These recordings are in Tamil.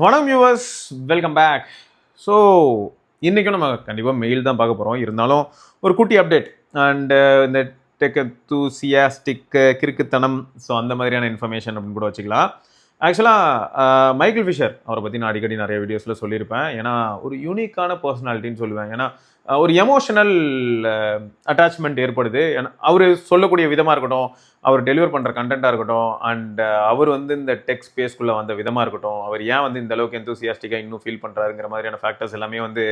வணக்கம் வியூவர்ஸ், வெல்கம் பேக். ஸோ இன்றைக்கும் நம்ம கண்டிப்பாக மெயில் தான் பார்க்க போகிறோம். இருந்தாலும் ஒரு குட்டி அப்டேட் அண்டு இந்த டெக் எந்தூசியாஸ்டிக் கிறுக்குத்தனம், ஸோ அந்த மாதிரியான இன்ஃபர்மேஷன் அப்படின்னு கூட வச்சுக்கலாம். ஆக்சுவலாக மைக்கேல் ஃபிஷர் அவரை பற்றி நான் அடிக்கடி நிறைய வீடியோஸில் சொல்லியிருப்பேன். ஏன்னா ஒரு யூனிக்கான பர்சனாலிட்டின்னு சொல்லுவேன். ஏன்னா ஒரு எமோஷனல் அட்டாச்மெண்ட் ஏற்படுது. அவர் சொல்லக்கூடிய விதமாக இருக்கட்டும், அவர் டெலிவர் பண்ணுற கண்டென்ட்டாக இருக்கட்டும், அண்ட் அவர் வந்து இந்த டெக் ஸ்பேஸ்க்குள்ளே வந்த விதமாக இருக்கட்டும், அவர் ஏன் வந்து இந்த அளவுக்கு எந்தூசியாஸ்டிக்காக இன்னும் ஃபீல் பண்ணுறாருங்கிற மாதிரியான ஃபேக்டர்ஸ் எல்லாமே வந்து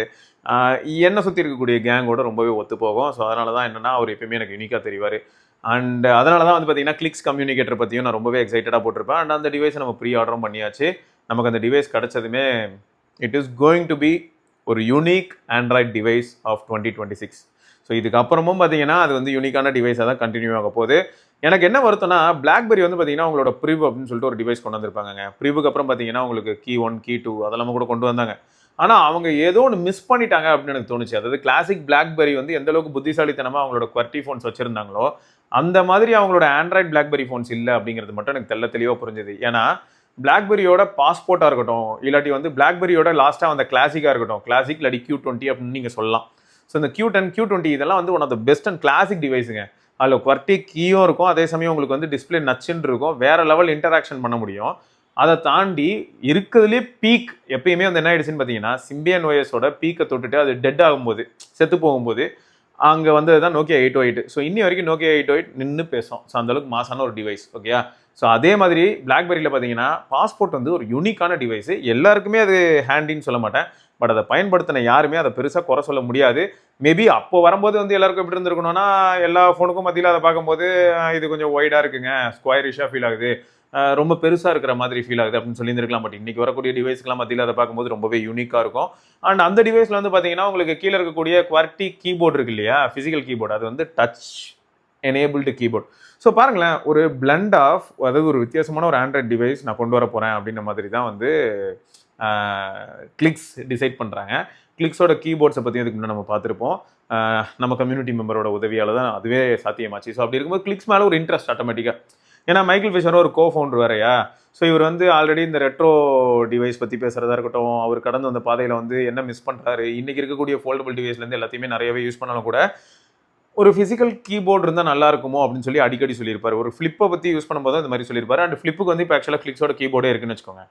என்னை சுற்றி இருக்கக்கூடிய கேங்கோட ரொம்பவே ஒத்து போகும். ஸோ அதனால தான் என்னென்னா அவர் எப்பயுமே எனக்கு யூனிக்காக தெரிவார். அண்ட் அதனால தான் வந்து பார்த்தீங்கன்னா கிளிக்ஸ் கம்யூனிகேட்டர் பற்றியும் நான் ரொம்பவே எக்ஸைட்டடாக போட்டிருப்பேன். அண்ட் அந்த டிவைஸை நம்ம ப்ரீ ஆர்டரும் பண்ணியாச்சு. நமக்கு அந்த டிவைஸ் கிடச்சதுமே it is going to be ஒரு unique Android device of 2026. So இதுக்கப்புறமும் பார்த்தீங்கன்னா அது வந்து யூனிக்கான டிவைஸாக தான் கண்டினியூ ஆக போகுது. எனக்கு என்ன வருத்தம்னா பிளாக்பெரி வந்து பார்த்தீங்கன்னா உங்களோட ப்ரிவ் அப்படின்னு சொல்லிட்டு ஒரு டிவைஸ் கொண்டு வந்திருப்பாங்க. ப்ரிவுக்கு அப்புறம் பார்த்தீங்கன்னா உங்களுக்கு கீ 1 கீ 2 அதெல்லாம் கூட கொண்டு வந்தாங்க. ஆனால் அவங்க ஏதோ ஒன்று மிஸ் பண்ணிட்டாங்க அப்படின்னு எனக்கு தோணுச்சு. அதாவது கிளாசிக் பிளாக்பெரி வந்து எந்த அளவுக்கு புத்திசாலித்தனமாக அவங்களோட குவர்ட்டி ஃபோன்ஸ் வச்சிருந்தாங்களோ அந்த மாதிரி அவங்களோட ஆண்ட்ராய்ட் பிளாக்பெரி ஃபோன்ஸ் இல்லை அப்படிங்கிறது மட்டும் எனக்கு தெளிவாக புரிஞ்சுது. ஏன்னா பிளாக்பெரியோட பாஸ்போர்ட்டாக இருக்கட்டும், இல்லாட்டி வந்து பிளாக்பெரியோட லாஸ்ட்டாக வந்த கிளாசிக்காக இருக்கட்டும், கிளாசிக் இல்லாட்டி Q20 அப்படின்னு நீங்கள் சொல்லலாம். ஸோ இந்த Q10 Q20 இதெல்லாம் வந்து one of the best and classic டிவைஸுங்க. அதில் குவர்ட்டி கீயும் இருக்கும், அதே சமயம் உங்களுக்கு வந்து டிஸ்பிளே நச்சுன்னு இருக்கும், வேற லெவல் இன்டராக்ஷன் பண்ண முடியும். அதை தாண்டி இருக்கிறதுலே பீக் எப்பயுமே வந்து என்ன ஆயிடுச்சுன்னு பார்த்தீங்கன்னா சிம்பியன் ஓஎஸோட பீக்கை தொட்டுட்டு அது டெட் ஆகும்போது, செத்து போகும்போது அங்கே வந்து தான் நோக்கியா 808. ஸோ இன்னி வரைக்கும் நோக்கியா 808 நின்று பேசும். ஸோ அந்தளவுக்கு மாசான ஒரு டிவைஸ். ஓகேயா? ஸோ அதே மாதிரி பிளாக்பெரியில் பார்த்தீங்கன்னா பாஸ்போர்ட் வந்து ஒரு யூனிக்கான டிவைஸு. எல்லாருக்குமே அது ஹேண்டின்னு சொல்ல மாட்டேன், பட் அதை பயன்படுத்தின யாருமே அதை பெருசாக குறை சொல்ல முடியாது. மேபி அப்போ வரும்போது வந்து எல்லாருக்கும் எப்படி இருந்திருக்கணும்னா எல்லா ஃபோனுக்கும் மத்தியில் அதை பார்க்கும்போது இது கொஞ்சம் ஒய்டாக இருக்குங்க, ஸ்கொயரிஷாக ஃபீல் ஆகுது, ரொம்ப பெருசாக இருக்கிற மாதிரி ஃபீல் ஆகுது அப்படின்னு சொல்லியிருக்கலாம். பட் இன்றைக்கி வரக்கூடிய டிவைஸ்க்கெலாம் மத்தியில் அதை பார்க்கும்போது ரொம்பவே யூனிக்காக இருக்கும். அண்ட் அந்த டிவைஸில் வந்து பார்த்தீங்கன்னா உங்களுக்கு கீழே இருக்கக்கூடிய குவர்ட்டி கீபோர்டு இருக்கு இல்லையா, ஃபிசிக்கல் கீபோர்டு, அது வந்து டச் எனேபிள்டு கீபோர்டு. ஸோ பாருங்களேன், ஒரு பிளண்ட் ஆஃப், அதாவது ஒரு வித்தியாசமான ஒரு ஆண்ட்ராய்ட் டிவைஸ் நான் கொண்டு வர போகிறேன் அப்படின்ற மாதிரி தான் வந்து கிளிக்ஸ் டிசைட் பண்ணுறாங்க. கிளிக்ஸோட கீபோர்ட்ஸை பற்றி அதுக்கு முன்னாடி நம்ம பார்த்துருப்போம். நம்ம கம்யூனிட்டி மெம்பரோட உதவியால் தான் அதுவே சாத்தியமாச்சு. ஸோ அப்படி இருக்கும்போது கிளிக்ஸ் மேலே ஒரு இன்ட்ரெஸ்ட் ஆட்டோமேட்டிக்காக. ஏன்னா மைக்கேல் ஃபிஷரும் ஒரு கோ-ஃபவுண்டர் வேறையா. ஸோ இவர் வந்து ஆல்ரெடி இந்த ரெட்ரோ டிவைஸ் பற்றி பேசுகிறதா இருக்கட்டும், அவர் கடந்து வந்த பாதையில் வந்து என்ன மிஸ் பண்ணுறாரு, இன்றைக்கி இருக்கக்கூடிய ஃபோல்டபுள் டிவைஸ்லேருந்து எல்லாத்தையுமே நிறையவே யூஸ் பண்ணாலும் கூட ஒரு ஃபிசிக்கல் கீபோர்டு இருந்தால் நல்லா இருக்குமோ அப்படின்னு சொல்லி அடிக்கடி சொல்லியிருப்பார். ஒரு ஃப்ளிப்பை பற்றி யூஸ் பண்ணும்போது இந்த மாதிரி சொல்லியிருப்பார். அண்ட் ஃப்ளிப்புக்கு வந்து இப்போ ஆக்சுவலாக கிளிக்ஸோட கீபோர்டே இருக்குன்னு வச்சுக்கோங்க.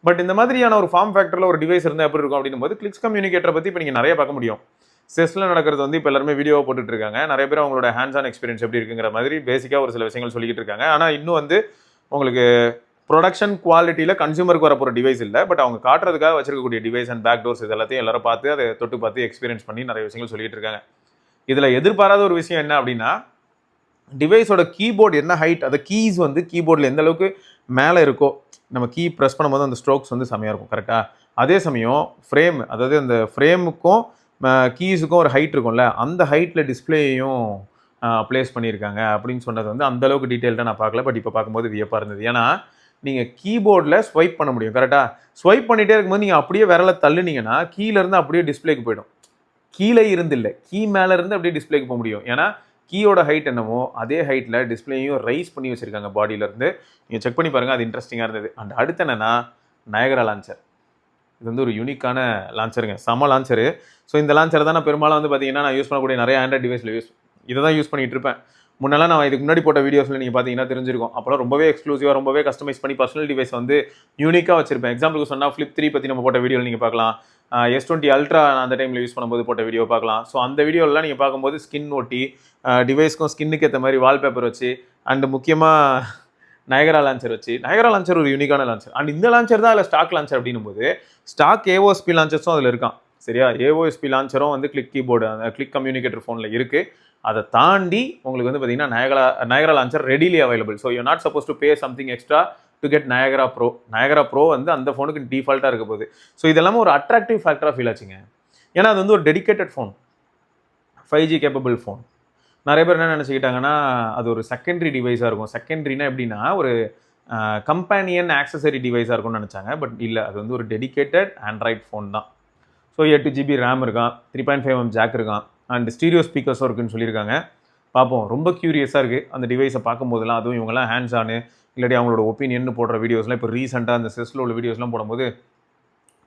பட் இந்த மாதிரியான ஒரு ஃபார்ம் ஃபேக்டரில் ஒரு டிவைஸ் இருந்தால் எப்படி இருக்கும் அப்படின்னும் போது கிளிக்ஸ் கம்யூனிகேட்டரை பற்றி இப்போ நீங்கள் நிறைய பார்க்க முடியும். செஸ்ஸில் நடக்கிறது வந்து இப்போ எல்லாருமே வீடியோவை போட்டுட்டு இருக்காங்க. நிறைய பேர் அவங்களோட ஹேண்ட்ஸ் ஆன் எக்ஸ்பீரியன்ஸ் எப்படி இருக்குங்கிற மாதிரி பேசிக்காக ஒரு சில விஷயங்கள் சொல்லிக்கிட்டு இருக்காங்க. ஆனால் இன்னும் வந்து உங்களுக்கு ப்ரொடக்ஷன் குவாலிட்டியில் கன்சூமருக்கு வரப்போகிற டிவைஸ் இல்லை. பட் அவங்க காட்டுறதுக்காக வச்சிருக்கக்கூடிய டிவைஸ் அண்ட் பேக் டோர்ஸ் இது எல்லாத்தையும் எல்லாரும் பார்த்து அதை தொட்டு பார்த்து எக்ஸ்பீரியன்ஸ் பண்ணி நிறைய விஷயங்கள் சொல்லிட்டு இருக்காங்க. இதில் எதிர்பாராத ஒரு விஷயம் என்ன அப்படின்னா டிவைஸோட கீபோர்டு என்ன ஹைட், அந்த கீஸ் வந்து கீபோர்டில் எந்த அளவுக்கு மேலே இருக்கோ, நம்ம கீ ப்ரெஸ் பண்ணும்போது அந்த ஸ்ட்ரோக்ஸ் வந்து செம்மையாக இருக்கும். கரெக்டாக? அதே சமயம் ஃப்ரேம், அதாவது அந்த ஃப்ரேமுக்கும் கீஸுக்கும் ஒரு ஹைட் இருக்கும்ல, அந்த ஹைட்டில் டிஸ்பிளேயும் ப்ளேஸ் பண்ணியிருக்காங்க அப்படின்னு சொன்னது வந்து அந்தளவுக்கு டீட்டெயில்டாக நான் பார்க்கல. பட் இப்போ பார்க்கும்போது வியப்பாக இருந்தது. ஏன்னா நீங்கள் கீபோர்டில் ஸ்வைப் பண்ண முடியும். கரெக்டாக? ஸ்வைப் பண்ணிகிட்டே இருக்கும்போது நீங்கள் அப்படியே விரலை தள்ளுனீங்கன்னா கீழேருந்து அப்படியே டிஸ்பிளேக்கு போயிடும். கீழே இருந்து இல்லை, கீ மேலே இருந்து அப்படியே டிஸ்பிளேக்கு போக முடியும். ஏன்னா கீயோட ஹைட் என்னமோ அதே ஹைட்டில் டிஸ்பிளேயும் ரைஸ் பண்ணி வச்சுருக்காங்க பாடியிலேருந்து. நீங்கள் செக் பண்ணி பாருங்கள், அது இன்ட்ரெஸ்டிங்காக இருந்தது. அண்ட் அடுத்து என்னென்னா நயகரா லான்ச்சர். இது வந்து ஒரு யூனிக்கான லான்ச்சருங்க, செம லான்ச்சரு. ஸோ இந்த லான்ச்சர் தான் நான் பெரும்பாலும் வந்து பார்த்தீங்கன்னா நான் யூஸ் பண்ணக்கூடிய நிறைய ஆண்ட்ராய்ட் டிவைஸில் இதை தான் யூஸ் பண்ணிகிட்டு இருப்பேன். முன்னெல்லாம் நான் இதுக்கு முன்னாடி போட்ட வீடியோஸில் நீங்கள் பார்த்தீங்கன்னா தெரிஞ்சிருக்கும். அப்போலாம் ரொம்பவே எக்ஸ்க்ளூசிவாக ரொம்பவே கஸ்டமைஸ் பண்ணி பர்சனல் டிவைஸ் வந்து யூனிக்காக வச்சிருப்பேன். எக்ஸாம்பிளுக்கு சொன்னால் ஃப்ளிப் 3 பற்றி நம்ம போட்ட வீடியோவில் நீங்கள் பார்க்கலாம். S20 அல்ட்ரா அந்த டைமில் யூஸ் பண்ணும்போது போட்ட வீடியோ பார்க்கலாம். ஸோ அந்த வீடியோலாம் நீங்கள் பார்க்கும்போது ஸ்கின் ஒட்டி டிவைஸ்க்கும் ஸ்கின்னுக்கு ஏற்ற மாதிரி வால்பேப்பர் வச்சு அண்டு முக்கியமாக நயகரா லான்ச்சர் வச்சு, நயகரா லான்ச்சர் ஒரு யூனிக்கான லான்ச்சர். அண்ட் இந்த லான்ச்சர் தான் அதில் ஸ்டாக் லான்ச்சர் அப்படின்னும் போது ஸ்டாக் AOSP லான்ச்சர்ஸும் அதில் இருக்கான். சரியா? AOSP லான்ச்சரும் வந்து கிளிக் கீபோர்டு, அந்த கிளிக் கம்யூனிகேட்டர் ஃபோனில் இருக்குது. அதை தாண்டி உங்களுக்கு வந்து பார்த்தீங்கன்னா Niagara launcher readily available. So you not suppose to pay something extra to get Niagara bro. Niagara bro வந்து அந்த ஃபோனுக்கு டிஃபால்ட்டாக இருக்க போகுது. ஸோ இதெல்லாமே ஒரு அட்ராக்டிவ் ஃபேக்டராக ஃபீல் ஆச்சுங்க. ஏன்னா அது வந்து ஒரு dedicated phone, 5G capable phone. நிறைய பேர் என்ன நினச்சிக்கிட்டாங்கன்னா அது ஒரு செகண்டரி டிவைஸாக இருக்கும். செகண்டரினா எப்படின்னா ஒரு கம்பேனியன் ஆக்சசரி டிவைஸாக இருக்கும்னு நினச்சாங்க. பட் இல்லை, அது வந்து ஒரு டெடிக்கேட்டட் ஆண்ட்ராய்ட் ஃபோன் தான். ஸோ 8GB ரேம் இருக்கான், 3.5mm ஜாக் இருக்கான், அண்ட் ஸ்டீரியோ ஸ்பீக்கர்ஸும் இருக்குன்னு சொல்லியிருக்காங்க. பார்ப்போம், ரொம்ப க்யூரியஸாக இருக்குது அந்த டிவைஸை பார்க்கும்போதெல்லாம். அதுவும் இவங்கெல்லாம் ஹேண்ட்ஸ் ஆனு இல்லாட்டி அவங்களோட ஒப்பீனியன் போடுற வீடியோஸ்லாம் இப்போ ரீசெண்டாக அந்த செஸ்ஸில் உள்ள வீடியோஸ்லாம் போடும்போது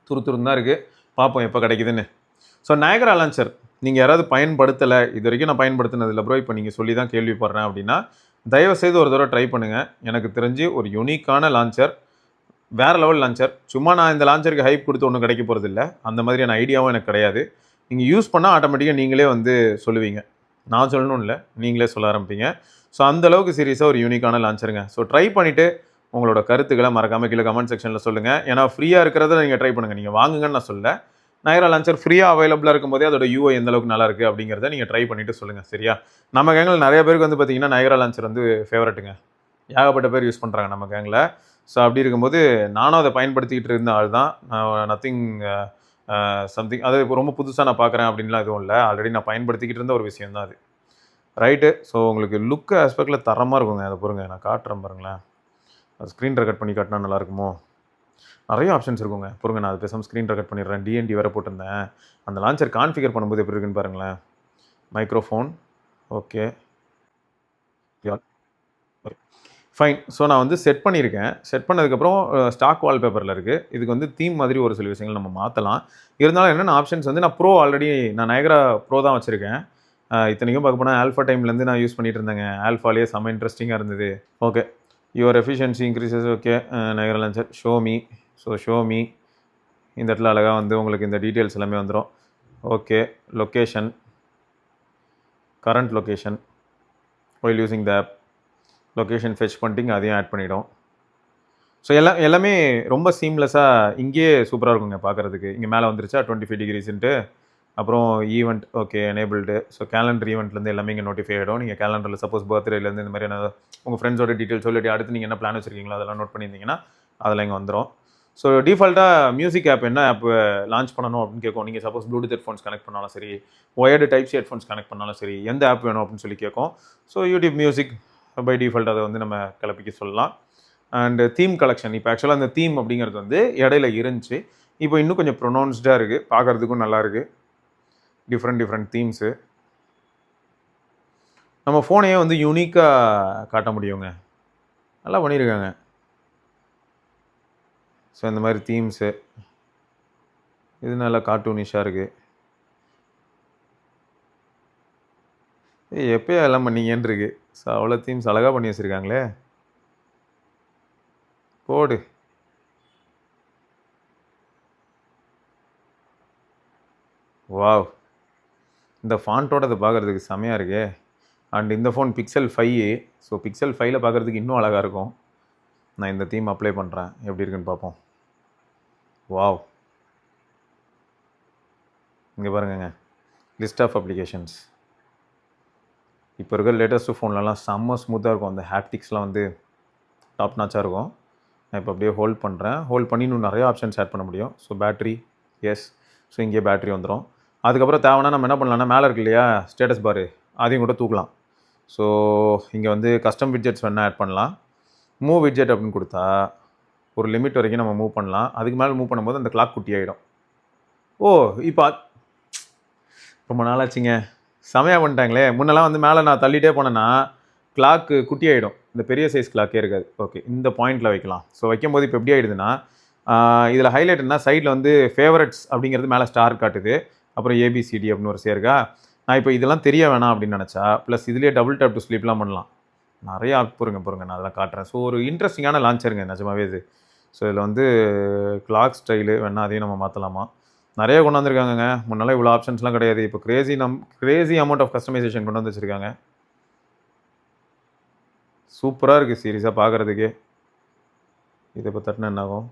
துருதுருன்னு தான் இருக்குது, பார்ப்போம் எப்போ கிடைக்குதுன்னு. ஸோ நயகரா லான்ச்சர் நீங்கள் யாராவது பயன்படுத்தலை, இது வரைக்கும் நான் பயன்படுத்தினதில்லை ப்ரோ, இப்போ நீங்கள் சொல்லி தான் கேள்விப்படுறேன் அப்படின்னா தயவுசெய்து ஒரு தடவை ட்ரை பண்ணுங்கள். எனக்கு தெரிஞ்சு ஒரு யூனிக்கான லான்ச்சர், வேறு லெவல் லான்ச்சர். சும்மா நான் இந்த லான்ச்சருக்கு ஹைப் கொடுத்து ஒன்றும் கிடைக்க போகிறது இல்லை, அந்த மாதிரியான ஐடியாவும் எனக்கு கிடையாது. நீங்கள் யூஸ் பண்ணால் ஆட்டோமேட்டிக்காக நீங்களே வந்து சொல்லுவீங்க, நான் சொல்லணும் இல்லை, நீங்களே சொல்ல ஆரம்பிப்பீங்க. ஸோ அந்தளவுக்கு சீரியஸாக ஒரு யூனிக்கான லான்ச்சருங்க. ஸோ ட்ரை பண்ணிவிட்டு உங்களோட கருத்துக்களை மறக்காமல் கீழே கமெண்ட் செக்ஷனில் சொல்லுங்கள். ஏன்னா ஃப்ரீயாக இருக்கிறத நீங்கள் ட்ரை பண்ணுங்கள், நீங்கள் வாங்குங்கன்னு நான் சொல்ல. நயகரா லான்ச்சர் ஃப்ரீயாக அவைலபிளாக இருக்கும்போதே அதோட யூஐ எந்த அளவுக்கு நல்லா இருக்குது அப்படிங்கிறத நீங்கள் ட்ரை பண்ணிவிட்டு சொல்லுங்கள், சரியா? நம்ம கேங்கில் நிறைய பேருக்கு வந்து பார்த்தீங்கன்னா நயகரா லான்ச்சர் வந்து ஃபேவரட்டுங்க, ஏகப்பட்ட பேர் யூஸ் பண்ணுறாங்க நம்ம கேங்கில். ஸோ அப்படி இருக்கும்போது நானும் அதை பயன்படுத்திக்கிட்டு இருந்த ஆள் தான். நத்திங் சம்திங் அது ரொம்ப புதுசாக நான் பார்க்குறேன் அப்படின்லாம் எதுவும் இல்லை, ஆல்ரெடி நான் பயன்படுத்திக்கிட்டு இருந்த ஒரு விஷயம் தான் அது. ரைட்டு. ஸோ உங்களுக்கு லுக் ஆஸ்பெக்டில் தரமாக இருக்குங்க. அதை பாருங்க, நான் காட்டுறேன் பாருங்களேன். அது ஸ்க்ரீன் ரெக்கார்ட் பண்ணி காட்டினா நல்லாயிருக்குமோ? நிறைய ஆப்ஷன்ஸ் இருக்குங்க. பொறுங்க, நான் அது பேசாமல் ஸ்க்ரீன் ரெக்கார்ட் பண்ணிடுறேன். டிஎன்டி வேறு போட்டிருந்தேன். அந்த லான்ச்சர் கான்ஃபிகர் பண்ணும்போது எப்படி இருக்குன்னு பாருங்களேன். Microphone, okay, fine. ஸோ நான் வந்து செட் பண்ணியிருக்கேன். செட் பண்ணதுக்கப்புறம் ஸ்டாக் வால்பேப்பரில் இருக்குது. இதுக்கு வந்து தீம் மாதிரி ஒரு சில விஷயங்கள் நம்ம மாற்றலாம். இருந்தாலும் என்னென்ன ஆப்ஷன்ஸ் வந்து நான் ஆல்ரெடி நான் நயகரா ப்ரோ தான் வச்சுருக்கேன். இத்தனைக்கும் பார்க்க போனால் ஆல்ஃபா டைம்லேருந்து நான் யூஸ் பண்ணிகிட்டு இருந்தேங்க. ஆல்ஃபாலேயே செம்ம இன்ட்ரெஸ்டிங்காக இருந்தது. Okay, your efficiency increases. Okay, Niagara launcher show me. So show me இந்த இடத்துல அழகாக வந்து உங்களுக்கு இந்த டீட்டெயில்ஸ் எல்லாமே வந்துடும். Okay, location, current location while using the app, location fetch பண்ணிட்டிங்க, அதையும் ஆட் பண்ணிவிடும். ஸோ எல்லாமே ரொம்ப சீம்லெஸ்ஸாக இங்கேயே சூப்பராக இருக்குங்க பார்க்குறதுக்கு. இங்கே மேலே வந்துருச்சா 25 டிகிரிஸ்ன்ட்டு. அப்புறம் event, okay, enabled. So calendar ஈவெண்ட்லேருந்து எல்லாமே இங்கே நோட்டிஃபை ஆகிடும். நீங்கள் கேலண்டரில் சப்போஸ் பர்த்டேலேருந்து இந்த மாதிரியான உங்கள் ஃப்ரெண்ட்ஸோட டீட்டெயில்ஸ் சொல்லிட்டு அடுத்து நீங்கள் என்ன பிளான் வச்சுருக்கீங்களோ அதெல்லாம் நோட் பண்ணியிருந்தீங்கன்னா அதில் இங்கே வந்துடும். ஸோ டிஃபால்ட்டாக மியூசிக் ஆப் என்ன ஆப் லான்ச் பண்ணணும் அப்படின்னு கேட்கும். நீங்கள் சப்போஸ் ப்ளூடூத் ஹெட்ஃபோன்ஸ் கனெக்ட் பண்ணாலும் சரி, wired type C headphones connect பண்ணாலும் சரி, எந்த ஆப் வேணும் அப்படின்னு சொல்லி கேட்கும். So YouTube music by default அதை வந்து நம்ம கிளப்பிக்க சொல்லலாம். அண்டு தீம் கலெக்ஷன், இப்போ ஆக்சுவலாக அந்த தீம் அப்படிங்கிறது வந்து இடையில இருந்துச்சு, இப்போ இன்னும் கொஞ்சம் ப்ரொனவுன்ஸ்டாக இருக்குது, பார்க்குறதுக்கும் நல்லாயிருக்கு. டிஃப்ரெண்ட் தீம்ஸு நம்ம ஃபோனையே வந்து யூனிக்காக காட்ட முடியுங்க, நல்லா பண்ணியிருக்காங்க. ஸோ இந்த மாதிரி தீம்ஸு இது நல்லா கார்ட்டூனிஷாக இருக்குது. எப்போயா எல்லாம் பண்ணீங்கன்னு இருக்கு. ஸோ அவ்வளோ தீம்ஸ் அழகாக பண்ணி வச்சுருக்காங்களே, போடு. வாவ், இந்த ஃபாண்ட்டோட அதை பார்க்குறதுக்கு செமையாக இருக்கே. அண்ட் இந்த ஃபோன் Pixel 5. ஸோ Pixel 5ல் பார்க்குறதுக்கு இன்னும் அழகாக இருக்கும். நான் இந்த தீம் அப்ளை பண்ணுறேன், எப்படி இருக்குன்னு பார்ப்போம். வாவ், இங்கே பாருங்கங்க, லிஸ்ட் ஆஃப் அப்ளிகேஷன்ஸ். இப்போ இருக்கிற லேட்டஸ்ட்டு ஃபோன்லலாம் செம்ம ஸ்மூத்தாக இருக்கும், அந்த ஹாப்டிக்ஸ்லாம் வந்து டாப் நாச்சாக இருக்கும். நான் இப்போ அப்படியே ஹோல்ட் பண்ணுறேன். ஹோல்ட் பண்ணி இன்னும் நிறைய ஆப்ஷன்ஸ் ஆட் பண்ண முடியும். So battery, yes. ஸோ இங்கேயே பேட்ரி வந்துடும். அதுக்கப்புறம் தேவைன்னா நம்ம என்ன பண்ணலாம்னா, மேலே இருக்கு இல்லையா ஸ்டேட்டஸ் பாரு, அதையும் கூட தூக்கலாம். ஸோ இங்கே வந்து கஸ்டம் விட்ஜெட்ஸ் வேணால் ஆட் பண்ணலாம். மூவ் விட்ஜெட் அப்படின்னு கொடுத்தா ஒரு லிமிட் வரைக்கும் நம்ம மூவ் பண்ணலாம். அதுக்கு மேலே மூவ் பண்ணும்போது அந்த கிளாக் குட்டி ஆகிடும். ஓ, இப்போ ரொம்ப நாளாச்சுங்க, செமையாக பண்ணிட்டாங்களே. முன்னெல்லாம் வந்து மேலே நான் தள்ளிட்டே போனேன்னா கிளாக்கு குட்டி ஆகிடும், இந்த பெரிய சைஸ் கிளாக்கே இருக்காது. ஓகே, இந்த பாயிண்டில் வைக்கலாம். ஸோ வைக்கும்போது இப்போ எப்படி ஆகிடுதுன்னா, இதில் ஹைலைட் என்ன, சைடில் வந்து ஃபேவரட்ஸ் அப்படிங்கிறது மேலே ஸ்டார் காட்டுது, அப்புறம் ஏபிசிடி அப்படின்னு ஒரு சேர்க்கா. நான் இப்போ இதெல்லாம் தெரிய வேணாம் அப்படின்னு நினச்சா ப்ளஸ் இதுலேயே டபுள் டேப் டு ஸ்லீப்லாம் பண்ணலாம். நிறையா பொறுங்க நான் அதெல்லாம் காட்டுறேன். ஸோ ஒரு இன்ட்ரெஸ்டிங்கான லான்ச்சருங்க நிஜமாவே இது. ஸோ இதில் வந்து கிளாக் ஸ்டைலு வேணால் அதையும் நம்ம மாற்றலாமா, நிறைய கொண்டு வந்திருக்காங்கங்க. முன்னால இவ்வளோ ஆப்ஷன்ஸ்லாம் கிடையாது. இப்போ கிரேசி அமௌண்ட் ஆஃப் கஸ்டமைசேஷன் கொண்டு வந்து வச்சுருக்காங்க. சூப்பராக இருக்குது சீரியஸாக பார்க்குறதுக்கே. இதை இப்போ தட்டினா என்ன ஆகும்,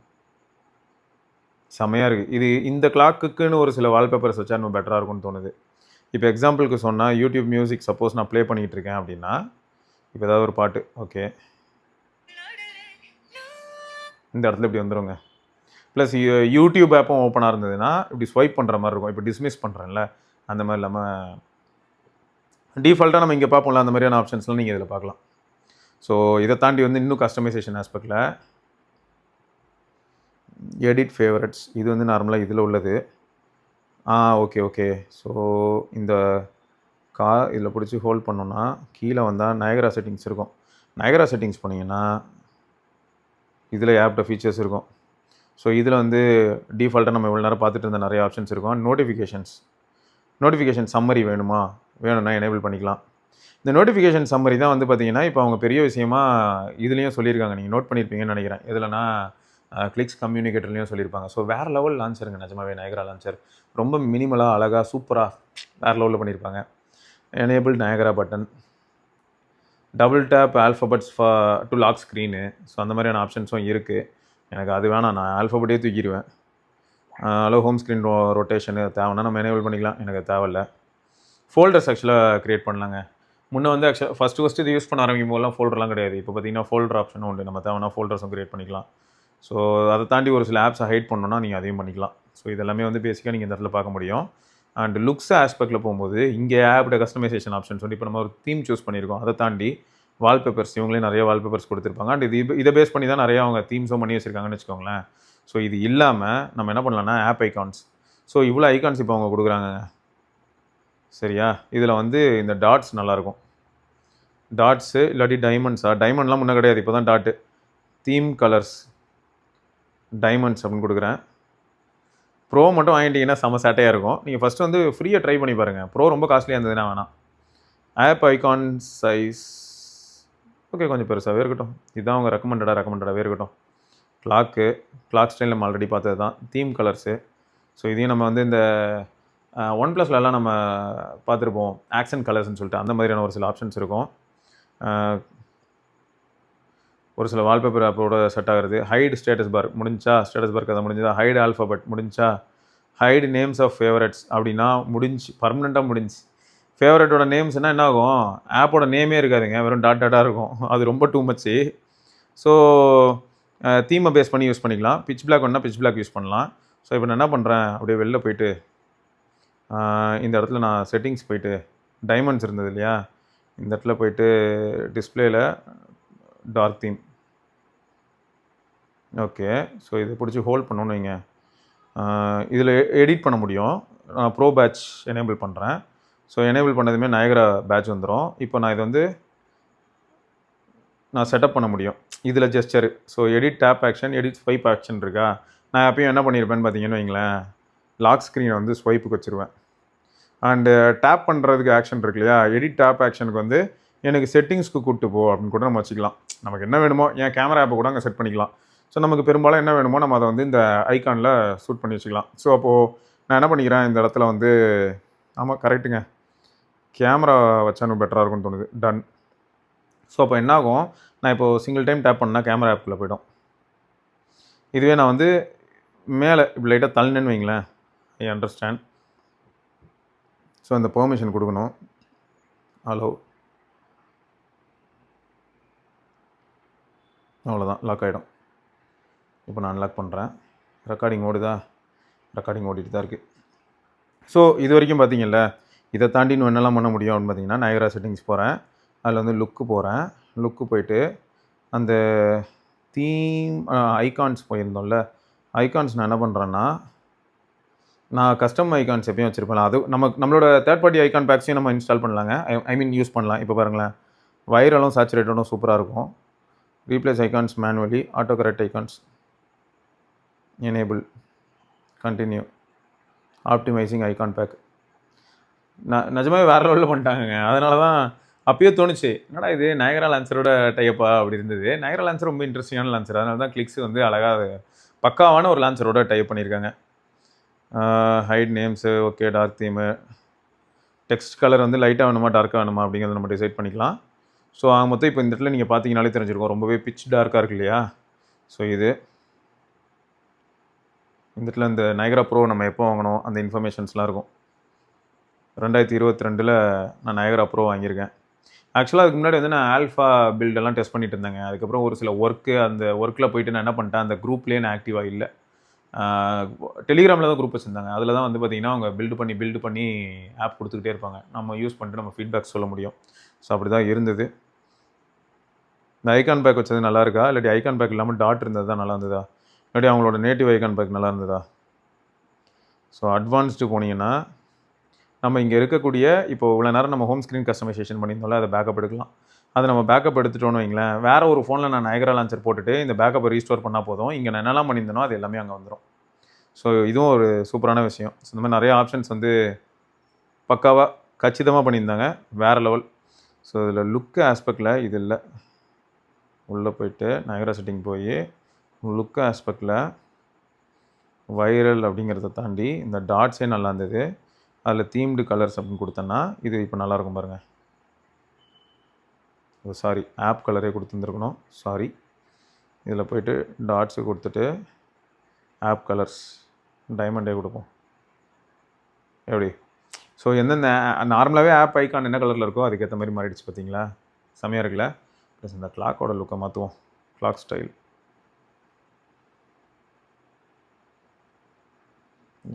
செமையாக இருக்குது இது. இந்த கிளாக்குன்னு ஒரு சில வால்பேப்பர்ஸ் வச்சா இன்னும் பெட்டராக இருக்கும்னு தோணுது. இப்போ எக்ஸாம்பிளுக்கு சொன்னால் யூடியூப் மியூசிக் சப்போஸ் நான் ப்ளே பண்ணிகிட்டு இருக்கேன் அப்படின்னா, இப்போ ஏதாவது ஒரு பாட்டு, ஓகே, இந்த இடத்துல இப்படி வந்துடுங்க. ப்ளஸ் யூடியூப் ஆப்பும் ஓப்பனாக இருந்ததுன்னா இப்படி ஸ்வைப் பண்ணுற மாதிரி இருக்கும். இப்போ டிஸ்மிஸ் பண்ணுறேன்ல, அந்த மாதிரி இல்லாமல் டிஃபால்ட்டாக நம்ம இங்கே பார்ப்போம்ல, அந்த மாதிரியான ஆப்ஷன்ஸ்லாம் நீங்கள் இதில் பார்க்கலாம். ஸோ இதை தாண்டி வந்து இன்னும் கஸ்டமைசேஷன் ஆஸ்பெக்டில் எடிட் ஃபேவரட்ஸ், இது வந்து நார்மலாக இதில் உள்ளது. ஓகே. ஸோ இந்த இதில் பிடிச்சி ஹோல்ட் பண்ணோன்னா கீழே வந்தால் நயகரா செட்டிங்ஸ் இருக்கும். நயகரா செட்டிங்ஸ் பண்ணிங்கன்னா இதில் ஏப்ட ஃபீச்சர்ஸ் இருக்கும். ஸோ இதில் வந்து டிஃபால்ட்டாக நம்ம இவ்வளோ நேரம் பார்த்துட்டு இருந்த நிறைய ஆப்ஷன்ஸ் இருக்கும். நோட்டிஃபிகேஷன் சம்மரி வேணும்னா எனேபிள் பண்ணிக்கலாம். இந்த நோட்டிஃபிகேஷன் சம்மரி தான் வந்து பார்த்தீங்கன்னா, இப்போ அவங்க பெரிய விஷயமா இதுலேயும் சொல்லியிருக்காங்க. நீங்கள் நோட் பண்ணியிருப்பீங்கன்னு நினைக்கிறேன். எதுலனா கிளிக்ஸ் கம்யூனிகேட்டர்லேயும் சொல்லியிருப்பாங்க. ஸோ வேறு லெவல் லான்ச்சருங்க நிஜமாவே நயகரா லான்ச்சர். ரொம்ப மினிமலாக, அழகாக, சூப்பராக வேறு லெவலில் பண்ணியிருப்பாங்க. Enable Niagara button, double tape alphabets to log screen. So அந்த மாதிரியான ஆப்ஷன்ஸும் இருக்குது. எனக்கு அது வேணாம், நான் ஆல்ஃபபெட்டே தூக்கிடுவேன். ஹலோ ஹோம் ஸ்க்ரீன் ரொட்டேஷனு தேவைன்னா நம்ம எனேபிள் பண்ணிக்கலாம். எனக்கு தேவையில்ல. ஃபோல்டர்ஸ் ஆக்சுவலாக க்ரியேட் பண்ணலாங்க. முன்னே வந்து ஃபஸ்ட்டு இது யூஸ் பண்ண ஆரம்பிக்கும் போதெல்லாம் ஃபோல்டர்லாம் கிடையாது. இப்போ பார்த்தீங்கன்னா ஃபோல்டர் ஆப்ஷனும் உண்டு. நம்ம தேவைன்னா ஃபோல்டர்ஸும் க்ரியேட் பண்ணிக்கலாம். ஸோ அதை தாண்டி ஒரு சில ஆப்ஸை ஹைட் பண்ணணும்னா நீங்கள் அதையும் பண்ணிக்கலாம். ஸோ இதெல்லாமே வந்து பேசிக்காக நீங்கள் இந்த இடத்துல பார்க்க முடியும். அண்ட் லுக்ஸ் ஆஸ்பெக்டில் போகும்போது இங்கே ஆப்போட கஸ்டமைசேஷன் ஆப்ஷன் சொல்லி இப்போ நம்ம ஒரு தீம் சூஸ் பண்ணியிருக்கோம். அதை தாண்டி வால்பேப்பர்ஸ், இவங்களே நிறைய வால்பேப்பர்ஸ் கொடுத்துருப்பாங்க. அண்ட் இதை பேஸ் பண்ணி தான் நிறைய அவங்க தீம்ஸும் பண்ணி வச்சுருக்காங்கன்னு வச்சுக்கோங்களேன். ஸோ இது இல்லாமல் நம்ம என்ன பண்ணலாம்னா ஆப் ஐகான்ஸ். ஸோ இவ்வளோ ஐகான்ஸ் இப்போ அவங்க கொடுக்குறாங்க. சரியா? இதில் வந்து இந்த டாட்ஸ் நல்லாயிருக்கும். டாட்ஸு இல்லாட்டி டைமண்ட்லாம் முன்னே கிடையாது, இப்போ தான் டாட்டு. தீம் கலர்ஸ் டைமண்ட்ஸ் அப்படின்னு கொடுக்குறேன். ப்ரோ மட்டும் வாங்கிட்டீங்கன்னா செம சேட்டையாக இருக்கும். நீங்கள் ஃபஸ்ட்டு வந்து ஃப்ரீயாக ட்ரை பண்ணி பாருங்கள். ப்ரோ ரொம்ப காஸ்ட்லியாக இருந்ததுன்னா வேணாம். ஆப் ஐகான் சைஸ் ஓகே, கொஞ்சம் பெருசாகவே இருக்கட்டும். இதுதான் அவங்க ரெக்கமெண்டடாகவே இருக்கட்டும். கிளாக் ஸ்டைல் நம்ம ஆல்ரெடி பார்த்தது தான். Theme colours. ஸோ இதையும் நம்ம வந்து இந்த OnePlusலலாம் நம்ம பார்த்துருப்போம், ஆக்சன் கலர்ஸ்ன்னு சொல்லிட்டு அந்த மாதிரியான ஒரு சில ஆப்ஷன்ஸ் இருக்கும். ஒரு சில வால்பேப்பர் ஆப்போட செட் ஆகிறது. ஹைட் ஸ்டேட்டஸ் பார் முடிஞ்சா, ஸ்டேட்டஸ் பார் கதை முடிஞ்சா, ஹைட் ஆல்ஃபபெட் முடிஞ்சா, ஹைட் நேம்ஸ் ஆஃப் ஃபேவரட்ஸ் அப்படின்னா பர்மனெண்ட்டாக முடிஞ்சு. ஃபேவரட்டோட நேம்ஸ்னால் என்ன ஆகும், ஆப்போட நேமே இருக்காதுங்க, வெறும் டாட்டாக இருக்கும். அது ரொம்ப டூ மச்சு. ஸோ தீமை பேஸ் பண்ணி யூஸ் பண்ணிக்கலாம். பிச் பிளாக் வேணால் பிச் பிளாக் யூஸ் பண்ணலாம். ஸோ இப்போ நான் என்ன பண்ணுறேன், அப்படியே வெளில போயிட்டு இந்த இடத்துல நான் செட்டிங்ஸ் போயிட்டு டைமண்ட்ஸ் இருந்தது இல்லையா, இந்த இடத்துல போயிட்டு டிஸ்பிளேயில் டார்க் தீம். ஓகே, ஸோ இதை பிடிச்சி ஹோல்ட் பண்ணணும்னு வைங்க. இதில் எடிட் பண்ண முடியும். நான் ப்ரோ பேட்ச் எனேபிள் பண்ணுறேன். ஸோ எனேபிள் பண்ணதுமே நயகரா பேட்ச் வந்துடும். இப்போ நான் இது வந்து நான் செட்டப் பண்ண முடியும் இதில் gesture. So edit tap action, edit swipe action இருக்கா. நான் எப்பயும் என்ன பண்ணியிருப்பேன்னு பார்த்தீங்கன்னு வைங்களேன், லாக் ஸ்க்ரீனை வந்து ஸ்வைப்புக்கு வச்சுருவேன். அண்டு டேப் பண்ணுறதுக்கு ஆக்ஷன் இருக்கு இல்லையா, எடிட் டேப் ஆக்ஷனுக்கு வந்து எனக்கு செட்டிங்ஸ்க்கு கூப்பிட்டு போ அப்படின்னு கூட நம்ம வச்சுக்கலாம். நமக்கு என்ன வேணுமோ, என் கேமரா ஆப்பை கூட அங்கே செட் பண்ணிக்கலாம். ஸோ நமக்கு பெரும்பாலும் என்ன வேணுமோ நம்ம அதை வந்து இந்த ஐக்கானில் ஷூட் பண்ணி வச்சுக்கலாம். ஸோ அப்போது நான் என்ன பண்ணிக்கிறேன், இந்த இடத்துல வந்து ஆமாம் கரெக்டுங்க, கேமரா வச்சா இன்னும் பெட்டராக இருக்கும்னு தோணுது. டன். ஸோ அப்போ என்னாகும், நான் இப்போது சிங்கிள் டைம் டேப் பண்ணால் கேமரா ஆப்பில் போய்டும். இதுவே நான் வந்து மேலே இப்போ லைட்டாக தள்ளினேன்னு வைங்களேன், ஐ அண்டர்ஸ்டாண்ட். ஸோ அந்த பெர்மிஷன் கொடுக்கணும். ஹலோ, அவ்வளோதான், லாக் ஆகிடும். இப்போ நான் அன்லாக் பண்ணுறேன். ரெக்கார்டிங் ஓடிட்டு தான் இருக்குது. ஸோ இது வரைக்கும் பார்த்தீங்கல்ல, இதை தாண்டி இன்னும் என்னெல்லாம் பண்ண முடியும் அப்படின்னு பார்த்தீங்கன்னா, நயகரா செட்டிங்ஸ் போகிறேன். அதில் வந்து லுக்கு போயிட்டு அந்த தீம் ஐகான்ஸ் போயிருந்தோம்ல, ஐகான்ஸ் நான் என்ன பண்ணுறேன்னா, நான் கஸ்டம் ஐகான்ஸ் எப்பயும் வச்சுருப்பேன். அது நம்மளோட தேர்ட் பார்ட்டி ஐகான் பேக்ஸையும் நம்ம இன்ஸ்டால் பண்ணலாங்க. ஐ மீன் யூஸ் பண்ணலாம். இப்போ பாருங்களேன், வைரலும் சேச்சுரேட்டடும் சூப்பராக இருக்கும். Replace icons manually, auto correct icons, enable, continue, optimizing icon pack. நிஜமாவே வேறு லெவலில் பண்ணிட்டாங்க. அதனால தான் அப்பயே தோணுச்சு, என்னடா இது நயகரா லான்ச்சரோட டைப்பா அப்படி இருந்தது. நயகரா லான்ச்சர் ரொம்ப இன்ட்ரெஸ்டிங்கான லான்ச்சர். அதனால தான் கிளிக்ஸ் வந்து அழகாக பக்காவான ஒரு லான்ச்சரோட டைப் பண்ணியிருக்காங்க. Hide names okay, dark theme, text colour வந்து லைட்டாக வேணுமா டார்க்காக வேணுமா அப்படிங்கிறத நம்ம டிசைட் பண்ணிக்கலாம். ஸோ மொத்தம் இப்போ இந்த இடத்துல நீங்கள் பார்த்தீங்கனாலே தெரிஞ்சிருக்கும், ரொம்பவே பிச் டார்க்காக இருக்கு இல்லையா. ஸோ இது இந்த இடத்துல இந்த நயகரா ப்ரோ நம்ம எப்போ வாங்கணும் அந்த இன்ஃபர்மேஷன்ஸ்லாம் இருக்கும். 2022 நான் நயகரா ப்ரோ வாங்கியிருக்கேன். ஆக்சுவலாக அதுக்கு முன்னாடி வந்து நான் ஆல்ஃபா பில்டெல்லாம் டெஸ்ட் பண்ணிட்டு இருந்தேங்க. அதுக்கப்புறம் ஒரு சில அந்த ஒர்க்கில் போயிட்டு நான் என்ன பண்ணிட்டேன், அந்த குரூப்லேயே நான் ஆக்டிவாக இல்லை. டெலிகிராமில் தான் குரூப் வச்சுருந்தாங்க. அதில் தான் வந்து பார்த்திங்கன்னா அவங்க பில்டு பண்ணி ஆப் கொடுத்துக்கிட்டே இருப்பாங்க. நம்ம யூஸ் பண்ணிட்டு நம்ம ஃபீட்பேக் சொல்ல முடியும். ஸோ அப்படி தான் இருந்தது. இந்த ஐகான் பேக் வச்சது நல்லா இருக்கா, இல்லாட்டி ஐகான் பேக் இல்லாமல் டாட் இருந்தது தான் நல்லா இருந்ததா, இல்லாட்டி அவங்களோட நேட்டிவ் ஐகான் பேக் நல்லா இருந்ததா. ஸோ அட்வான்ஸ்டு போனீங்கன்னா நம்ம இங்கே இருக்கக்கூடிய இப்போ இவ்வளோ நேரம் நம்ம ஹோம் ஸ்க்ரீன் கஸ்டமைசேஷன் பண்ணியிருந்தோம்ல, அதை பேக்கப் எடுக்கலாம். அதை நம்ம பேக்கப் எடுத்துட்டோன்னு வைங்களேன், வேறு ஒரு ஃபோனில் நான் நயக்ரா லான்ச்சர் போட்டுட்டு இந்த பேக்கப்பை ரீஸ்டோர் பண்ணால் போதும், இங்கே நான் என்னெல்லாம் பண்ணியிருந்தேனோ அது எல்லாமே அங்கே வந்துடும். ஸோ இதுவும் ஒரு சூப்பரான விஷயம். ஸோ இந்த மாதிரி நிறைய ஆப்ஷன்ஸ் வந்து பக்காவாக கச்சிதமாக பண்ணியிருந்தாங்க, வேறு லெவல். ஸோ இதில் லுக்கு ஆஸ்பெக்டில் இது இல்லை, உள்ளே போயிட்டு நயக்ரா செட்டிங் போய் லுக்கு ஆஸ்பெக்டில் வைரல் அப்படிங்கிறத தாண்டி இந்த டாட்ஸே நல்லா இருந்தது. அதில் தீம்டு கலர்ஸ் அப்படின்னு கொடுத்தேன்னா இது இப்போ நல்லாயிருக்கும் பாருங்கள். சாரி, ஆப் கலரே கொடுத்துருந்துருக்கணும், சாரி. இதில் போய்ட்டு டாட்ஸு கொடுத்துட்டு ஆப் கலர்ஸ் டைமண்டே கொடுப்போம். எப்படி? ஸோ எந்தெந்த நார்மலாகவே ஆப் ஐக்கான் என்ன கலரில் இருக்கோ அதுக்கேற்ற மாதிரி மாறிடுச்சு பார்த்தீங்களா? செம்மையாக இருக்குல்ல? ப்ளஸ் இந்த கிளாக்கோட லுக்கை மாற்றுவோம், கிளாக் ஸ்டைல்.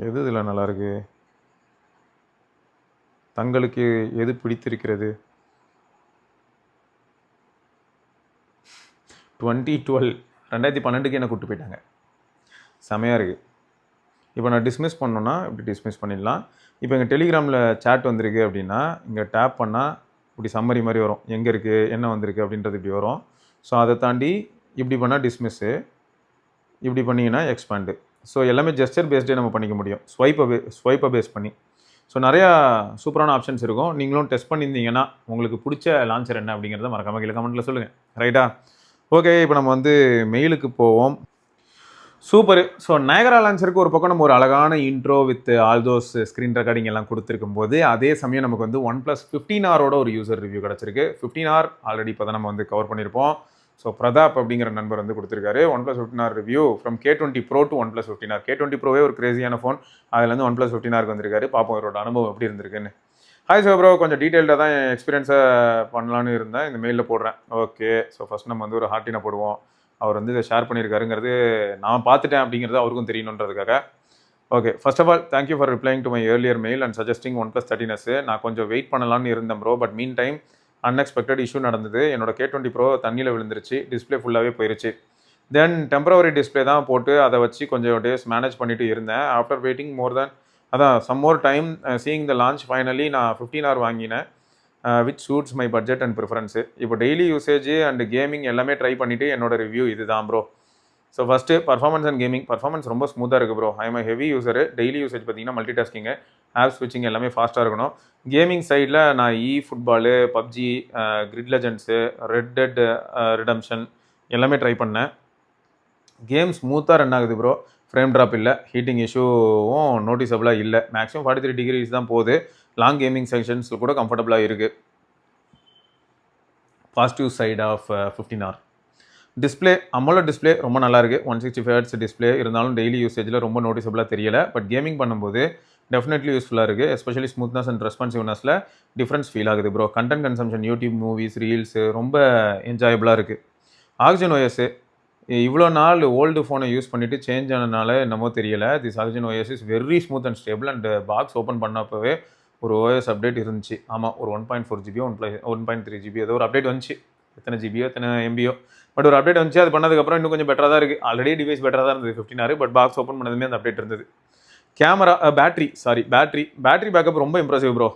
எது இதில் நல்லாயிருக்கு? தங்களுக்கு எது பிடித்திருக்கிறது? 2012 என்ன கூப்பிட்டு போயிட்டாங்க, செமையாக இருக்குது. இப்போ நான் டிஸ்மிஸ் பண்ணோன்னா இப்படி டிஸ்மிஸ் பண்ணிடலாம். இப்போ எங்கள் டெலிகிராமில் சேட் வந்திருக்கு அப்படின்னா இங்கே டேப் பண்ணால் இப்படி சம்மரி மாதிரி வரும், எங்கே இருக்குது என்ன வந்திருக்கு அப்படின்றது இப்படி வரும். ஸோ அதை தாண்டி இப்படி பண்ணால் டிஸ்மிஸ்ஸு, இப்படி பண்ணிங்கன்னா எக்ஸ்பேண்டு. ஸோ எல்லாமே ஜெஸ்டர் பேஸ்டே நம்ம பண்ணிக்க முடியும், ஸ்வைப்பை பேஸ் பண்ணி. ஸோ நிறையா சூப்பரான ஆப்ஷன்ஸ் இருக்கும். நீங்களும் டெஸ்ட் பண்ணியிருந்தீங்கன்னா உங்களுக்கு பிடிச்ச லான்ச்சர் என்ன அப்படிங்கிறத மறக்காம கீழே கமெண்ட்டில் சொல்லுங்கள். ரைட்டா? ஓகே, இப்போ நம்ம வந்து மெயிலுக்கு போவோம். சூப்பர். ஸோ நயக்ரா லான்ச்சருக்கு ஒரு பக்கம் நம்ம ஒரு அழகான intro with all those screen recording எல்லாம் கொடுத்துருக்கும் போது, அதே சமயம் நமக்கு வந்து OnePlus 15R ஒரு யூசர் ரிவ்யூ கிடச்சிருக்கு. 15R ஆல்ரெடி இப்போ தான் நம்ம வந்து கவர் பண்ணியிருப்போம். ஸோ பிரதாப் அப்படிங்கிற நண்பர் வந்து கொடுத்துருக்காரு OnePlus 15R review from K20 Pro to OnePlus 15R. K20 Proவே ஒரு கிரேசியான ஃபோன், அதுலேருந்து OnePlus 15Rக்கு வந்திருக்காரு. பார்ப்போம் அவரோட அனுபவம் எப்படி இருந்திருக்குன்னு. ஹாய் ப்ரோ, கொஞ்சம் டீட்டெயில்டாக தான் என் எக்ஸ்பீரியன்ஸை பண்ணலான்னு இருந்தேன், இந்த மெயிலில் போடுறேன். ஓகே, ஸோ ஃபஸ்ட் நம்ம வந்து ஒரு ஹார்ட்டினை போடுவோம். அவர் வந்து இதை ஷேர் பண்ணியிருக்காருங்கிறது நான் பார்த்துட்டேன் அப்படிங்கிறது அவருக்கும் தெரியணுன்றதுக்காக. Okay, first of all thank you for replying to my earlier mail and suggesting OnePlus 13s. நான் கொஞ்சம் வெயிட் பண்ணலான்னு இருந்தேன் bro, but mean time unexpected issue நடந்தது. என்னோட K20 Pro தண்ணியில் விழுந்துருச்சு, டிஸ்பிளே ஃபுல்லாகவே போயிருச்சு. தென் டெம்பரவரி டிஸ்பிளே தான் போட்டு அதை வச்சு கொஞ்சம் டேஸ் மேனேஜ் பண்ணிட்டு இருந்தேன். After waiting some more time seeing the launch finally நான் 15R வாங்கினேன், which suits my budget and preference. இப்போ டெய்லி யூசேஜ் அண்ட் கேமிங் எல்லாமே ட்ரை பண்ணிவிட்டு என்னோட ரிவ்யூ இதுதான் bro. So first performance and gaming. Performance ரொம்ப ஸ்மூத்தாக இருக்குது bro. I am heavy user. Daily usage பார்த்தீங்கன்னா மல்டி டாஸ்கிங்கு, ஆப் ஸ்விட்சிங் எல்லாமே ஃபாஸ்ட்டாக இருக்கணும். கேமிங் சைடில் நான் football, PUBG, Grid Legends, Red Dead Redemption எல்லாமே ட்ரை பண்ணேன். கேம் ஸ்மூத்தாக ரன் ஆகுது ப்ரோ, ஃப்ரேம் ட்ராப் இல்லை, ஹீட்டிங் இஷ்யூவும் நோட்டிசபிளாக இல்லை. மேக்ஸிமம் 43 degrees தான் போகுது. லாங் கேமிங் செக்ஷன்ஸில் கூட கம்ஃபர்டபுளாக இருக்குது. Positive side of 15R. Display, AMOLED display ரொம்ப நல்லாயிருக்கு. 165 Hz டிஸ்பிளே இருந்தாலும் டெய்லி யூசேஜில் ரொம்ப நோட்டிசபிளாக தெரியலை. பட் கேமிங் பண்ணும்போது டெஃபினெட்லி யூஸ்ஃபுல்லாக இருக்குது. எஸ்பெஷலி ஸ்மூத்னஸ் அண்ட் ரெஸ்பான்சிவ்னஸில் டிஃப்ரென்ஸ் ஃபீல் ஆகுது bro. Content consumption, YouTube, movies, reels ரொம்ப என்ஜாயபுளாக இருக்குது. Oxygen OS இவ்வளோ நாள் ஓல்டு ஃபோனை யூஸ் பண்ணிவிட்டு சேஞ்ச் ஆனதுனால என்னமோ தெரியலை, this Oxygen OS is very smooth and stable. And box open பண்ணப்பவே ஒரு OS அப்டேட் இருந்துச்சு. ஆமாம், ஒரு 1.4 GB 1.3 GB ஏதோ ஒரு அப்டேட் வந்துச்சு. எத்தனை ஜிபியோ எத்தனை எம்பியோ, பட் ஒரு அப்டேட் வந்துச்சு. அது பண்ணதுக்கப்புறம் இன்னும் கொஞ்சம் பெட்டராக தான் இருக்குது. ஆல்ரெடி டிவைஸ் பெட்டராக தான் இருந்தது 15R, பட் பாக்ஸ் ஓப்பன் பண்ணதுமே அந்த அப்டேட் இருந்தது. கேமரா, பேட்டரி பேக்கப் ரொம்ப impressive bro.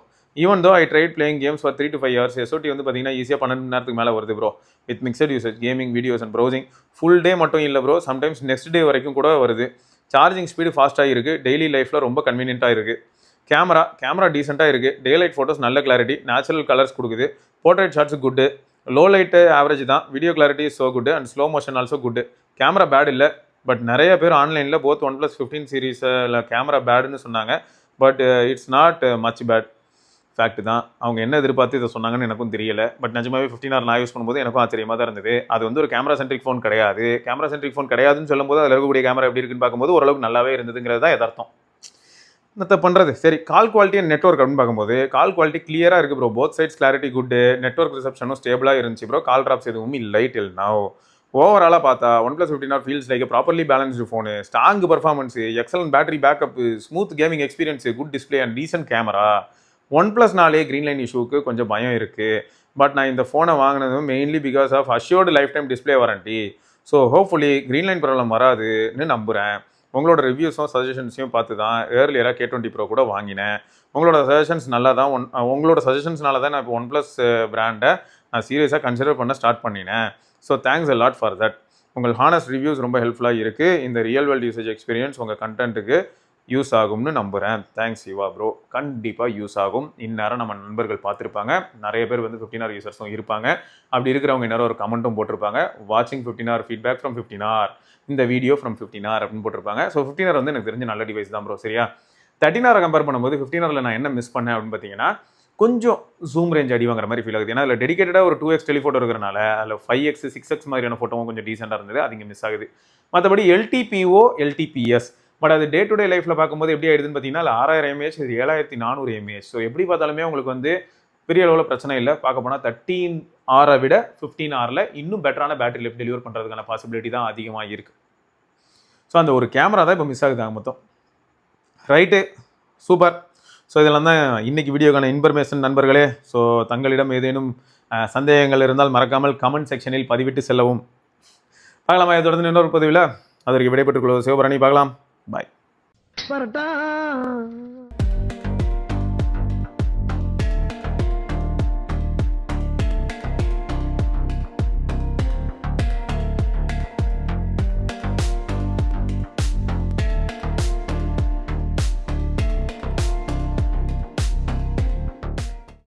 Even though I tried playing games for 3 to 5 hours. SOT வந்து பார்த்தீங்கன்னா ஈஸியாக 12 மணி நேரத்துக்கு மேலே வருது bro. With mixed usage, gaming, videos and browsing. Full day மட்டும் இல்லை ப்ரோ, சம்டைம்ஸ் நெக்ஸ்ட் டே வரைக்கும் கூட வருது. சார்ஜிங் ஸ்பீடு ஃபாஸ்ட்டாக இருக்குது. டெய்லி லைஃப்பில் ரொம்ப கன்வீனியன்ட்டாக இருக்குது. கேமரா டீசெண்டாக இருக்குது. டே லைட் ஃபோட்டோஸ் நல்ல கிளாரிட்டி, நேச்சுரல் கலர்ஸ் கொடுக்குது. Portrait shots good. Low light average தான். Video clarity so good and slow motion also good. Camera bad இல்லை, பட் நிறைய பேர் ஆன்லைனில் போத் OnePlus 15 சீரீஸில் கேமரா பேடுன்னு சொன்னாங்க. But it's not much bad. Fact தான். அவங்க என்ன எதிர்பார்த்து இதை சொன்னாங்கன்னு எனக்கும் தெரியல. பட் நிஜமாவே 15R நான் யூஸ் பண்ணும்போது எனக்கும் ஆச்சரியமாக தான் இருந்தது. அது வந்து ஒரு கேமரா சென்ட்ரிக் ஃபோன் கிடையாது. கேமரா சென்ட்ரிக் ஃபோன் கிடையாதுன்னு சொல்லும்போது அதில் இருக்கக்கூடிய கேமரா எப்படி இருக்குன்னு பார்க்கும்போது ஓரளவுக்கு நல்லாவே இருந்ததுங்கிறது தான் எதார்த்தம். என்னத்தை பண்ணுறது. சரி, கால் குவாலிட்டி அண்ட் நெட்ஒர்க் அப்படின்னு பார்க்கும்போது கால் குவாலிட்டி கிளியராக இருக்குது bro. Both sides clarity good. Network ரிசப்ஷனும் ஸ்டேபிளாக இருந்துச்சு ப்ரோ. கால் ட்ராப்ஸ் எதுவும் இல்லை டில் நவ். ஓவராலாக பார்த்தா OnePlus 15R feels like properly balanced phone. Strong performance, excellent battery backup, smooth gaming experience, good display and decent camera. OnePlusனாலே க்ரீன் லைன் இஷ்யூக்கு கொஞ்சம் பயம் இருக்குது. பட் நான் இந்த ஃபோனை வாங்கினதும் mainly because of assured lifetime display warranty. So hopefully green line problem வராதுன்னு நம்புகிறேன். உங்களோட ரிவ்யூஸும் சஜஷன்ஸையும் பார்த்து தான் ஏர்லியராக K20 Pro கூட வாங்கினேன். உங்களோட சஜஷன்ஸ் நல்லா தான் உங்களோட சஜஷன்ஸ்னால தான் நான் இப்போ OnePlus பிராண்டை நான் சீரியஸாக கன்சிடர் பண்ண ஸ்டார்ட் பண்ணினேன். So thanks a lot for that. உங்கள் ஹானஸ்ட் ரிவ்யூஸ் ரொம்ப ஹெல்ப்ஃபுல்லாக இருக்குது. இந்த ரியல் வேர்ல்டு யூசேஜ் எக்ஸ்பீரியன்ஸ் உங்கள் கண்டென்ட்டுக்கு யூஸ் ஆகும்னு நம்புகிறேன். Thanks Siva bro. கண்டிப்பாக யூஸ் ஆகும். இந்நேரம் நம்ம நண்பர்கள் பார்த்துருப்பாங்க. நிறைய பேர் வந்து 15R யூசர்ஸும் இருப்பாங்க. அப்படி இருக்கிறவங்க இன்னும் ஒரு கமெண்ட்டும் போட்டிருப்பாங்க. வாட்சிங் 15R ஃபீட்பேக் ஃப்ரம் 15R, இந்த வீடியோ ஃப்ரம் 15R அப்படின்னு போட்டிருப்பாங்க. ஸோ 15R வந்து எனக்கு தெரிஞ்ச நல்ல டிவைஸ் தான் ப்ரோ. சரியா? 13R கம்பேர் பண்ணும்போது 15Rல நான் என்ன மிஸ் பண்ணேன் அப்படின்னு பார்த்தீங்கன்னா, கொஞ்சம் ஜூம் ரேஞ்ச் அடி வாங்குற மாதிரி ஃபீல் ஆகுது. ஏன்னா அதில் டெடிகேட்டடாக ஒரு 2x டெலிஃபோட்டோ இருக்கிறனால அதில் 5x 6x மாதிரியான ஃபோட்டோவும் கொஞ்சம் டீசெண்டாக இருந்தது. அது இங்கே மிஸ் ஆகுது. மற்றபடி LTPO LTPS பட் அது டே டு டே லைஃப்பில் பார்க்கும்போது எப்படி ஆயிடுதுன்னு பார்த்தீங்கன்னா, 6000 mAh இது 7400 mAh. ஸோ எப்படி பார்த்தாலுமே உங்களுக்கு வந்து பெரிய அளவில் பிரச்சனை இல்லை. பார்க்க போனால் 13R விட 15Rல இன்னும் பெட்டரான பேட்டரி லைஃப் டெலிவர் பண்ணுறதுக்கான பாசிபிலிட்டி தான் அதிகமாக இருக்குது. ஸோ அந்த ஒரு கேமரா தான் இப்போ மிஸ் ஆகுது மொத்தம். Right, super. ஸோ இதெல்லாம் தான் இன்னைக்கு வீடியோக்கான இன்ஃபர்மேஷன் நண்பர்களே. ஸோ தங்களிடம் ஏதேனும் சந்தேகங்கள் இருந்தால் மறக்காமல் கமெண்ட் செக்ஷனில் பதிவிட்டு செல்லவும். பார்க்கலாமா? இதை தொடர்ந்து இன்னொரு பதிவில் அதற்கு விடைபெற்றுக் கொள்வது சிவபரணி. பார்க்கலாம். பாய்.